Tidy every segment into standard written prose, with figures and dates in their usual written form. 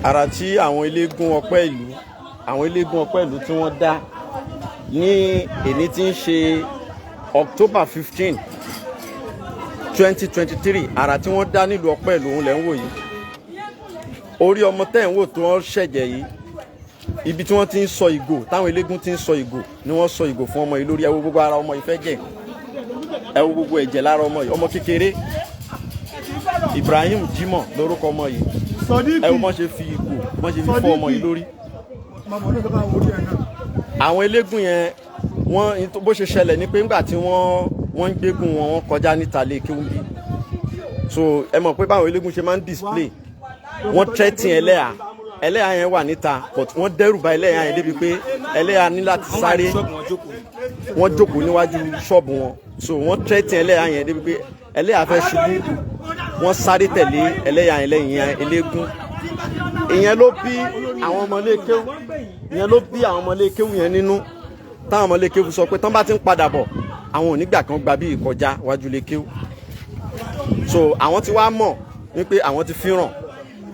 ara tí àwọn eléégún Opeilu tí wọ́n dá ní èní tí ń ṣe October 15 2023 ara tí wọ́n dá nílùú Opeilu òun lẹ́ ń wò yìí. Orí ọmọ tẹ́ ń wò tó wọ́n ṣẹ̀jẹ̀ yìí, ibi tí wọ́n ti ń sọ ìgò, táwọn eléégún ti ń sọ ìgò ni wọ́n sọ ìgò fún ọmọ yìí lórí. Ẹ wo gbogbo ara ọmọ yìí fẹ́ jẹ̀, ẹ wo gbogbo ẹ̀jẹ̀ lára ọmọ yìí, ọmọ kékeré Ibrahim Jimoh lórúkọ ọmọ yìí. Ẹ wo bọ́n ṣe fi ìgò bọ́n ṣe fi fọ́ ọmọ yìí lórí. Àwọn eléégún yẹn wọ́n bó ṣe ṣẹlẹ̀ ni pé nígbà tí wọ́n ń gbégún wọn kọjá níta lé kéwú bí. So ẹ mọ̀ pé báwọn eléégún ṣe máa ń display, wọ́n threaten ẹlẹ́yà yẹn wà níta, but wọ́n dẹ́rù bà ẹlẹ́yà yẹn débi pé ẹlẹ́yà ní láti sáré, wọ́n jókòó níwájú ṣọ́ọ̀bù wọn. So wọ́n threaten ẹlẹ́yà yẹn débi pé ẹlẹ́yà fẹ́ ṣubú, wọ́n sáré tẹ̀lé ẹlẹ́yà yẹn lẹ́yìn eléégún. Ìyẹn ló bí àwọn ọmọlékéwú yẹn nínú, táwọn ọmọlékéwú sọ pé tán bá ti ń padà bọ̀ àwọn onígbà kan gba bí ìkọjá wájú lékéwú. So àwọn ti wá mọ̀ wípé àwọn ti fi ràn,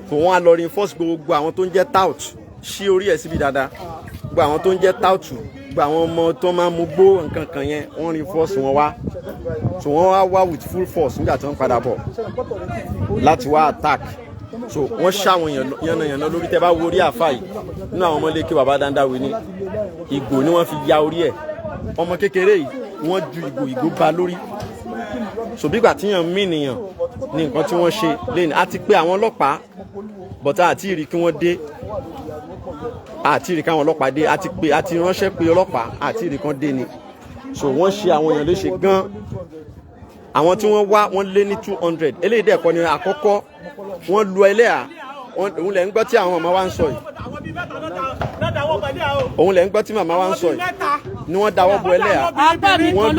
kò wọ́n á lọ reinforce gbogbo àwọn tó ń jẹ́ tout, ṣí orí ẹ̀ síbi dáadáa, gbogbo àwọn tó ń jẹ́ tout, gbogbo àwọn ọmọ tó máa ń mú gbó nǹkan kan yẹn wọ́n reinforce wọn wá. So wọ́n wá with full force nígbà tí wọ́n padà bọ̀ láti wá attack. So wọ́n ṣàwọn yànnàyànnà lórí. Tẹ́ bá wo orí àfà yìí nínú àwọn ọmọléke bàbá Dandawi ní ìgò ni wọ́n fi ya orí ẹ̀. Ọmọ kékeré yìí wọ́n ju ìgò ba lórí. So bí ìgbà tí yàn mí nìyàn ní nǹkan tí wọ́n ṣe lẹ́yìn. A ti pé àwọn ọlọ́pàá bọ̀tá àti ìrì kí wọ́n dé, àti ìrì káwọn ọlọ́pàá dé, àti ránṣẹ́ pé ọlọ́pàá àti ìrì kan dé ni. So wọ́n ṣe àwọn èèyàn léṣe gan. Àwọn tí wọ́n wá wọ́n lé ní 200. Eléyìí dẹ̀ kọ́ ni àkọ́kọ́ wọ́n lu ẹlẹ́yà. Òun lẹ̀ ń gbọ́ tí àwọn màmá wa ń sọ yìí, òun lẹ̀ ń gbọ́ tí màmá wa ń sọ yìí ni wọ́n dáwọ́ bo ẹlẹ́yà, wọ́n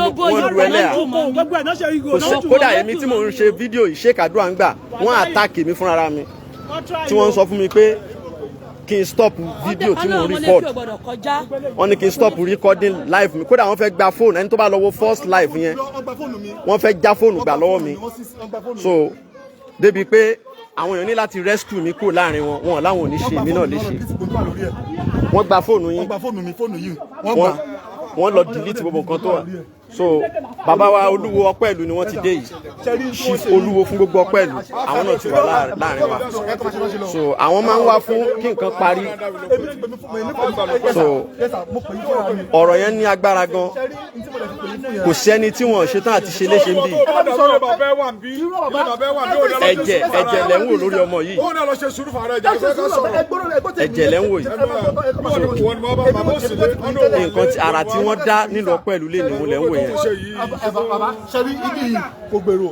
lu ẹlẹ́yà. Kódà èmi tí mò ń ṣe fídíò yìí Sheikh àdúrà ń gbà, wọ́n àtàkì mi fúnra mi tí wọ́n ń sọ fún mi pé kí n stop fídíò tí mò ń record. Wọ́n ní kí n stop recording live mi. Kódà wọ́n fẹ́ gba fóònù, ẹni tó bá lọ wo first live yẹn wọ́n fẹ́ já fóònù gbà lọ́wọ́ mi. So débi pé àwọn èèyàn ní láti rescue mi kúrò láàrin wọn láwọn ò ní ṣe èmi náà lè ṣe. Wọ́n gba fóònù yín, wọ́n lọ delete gbogbo nǹkan tó wà. So bàbá wa olúwo Opeilu ni wọ́n ti dé yìí, chief olúwo fún gbogbo Opeilu, àwọn náà ti wà láàrin wa. So àwọn máa ń wá fún kí nǹkan parí. So ọ̀rọ̀ yẹn ní agbára gan, kò sẹ́ni tí wọ́n ṣetán àti ṣe léṣe ń bì. Ẹ̀jẹ̀ lẹ́ ń wò lórí ọmọ yìí, ẹ̀jẹ̀ lẹ́ ń wò yìí. Nǹkan tí ara tí wọ́n dá nílùú Opeilu lè ní òun lẹ́ ń wò yẹn. Bàbá ṣẹ́rí ibi yìí kò gbèrò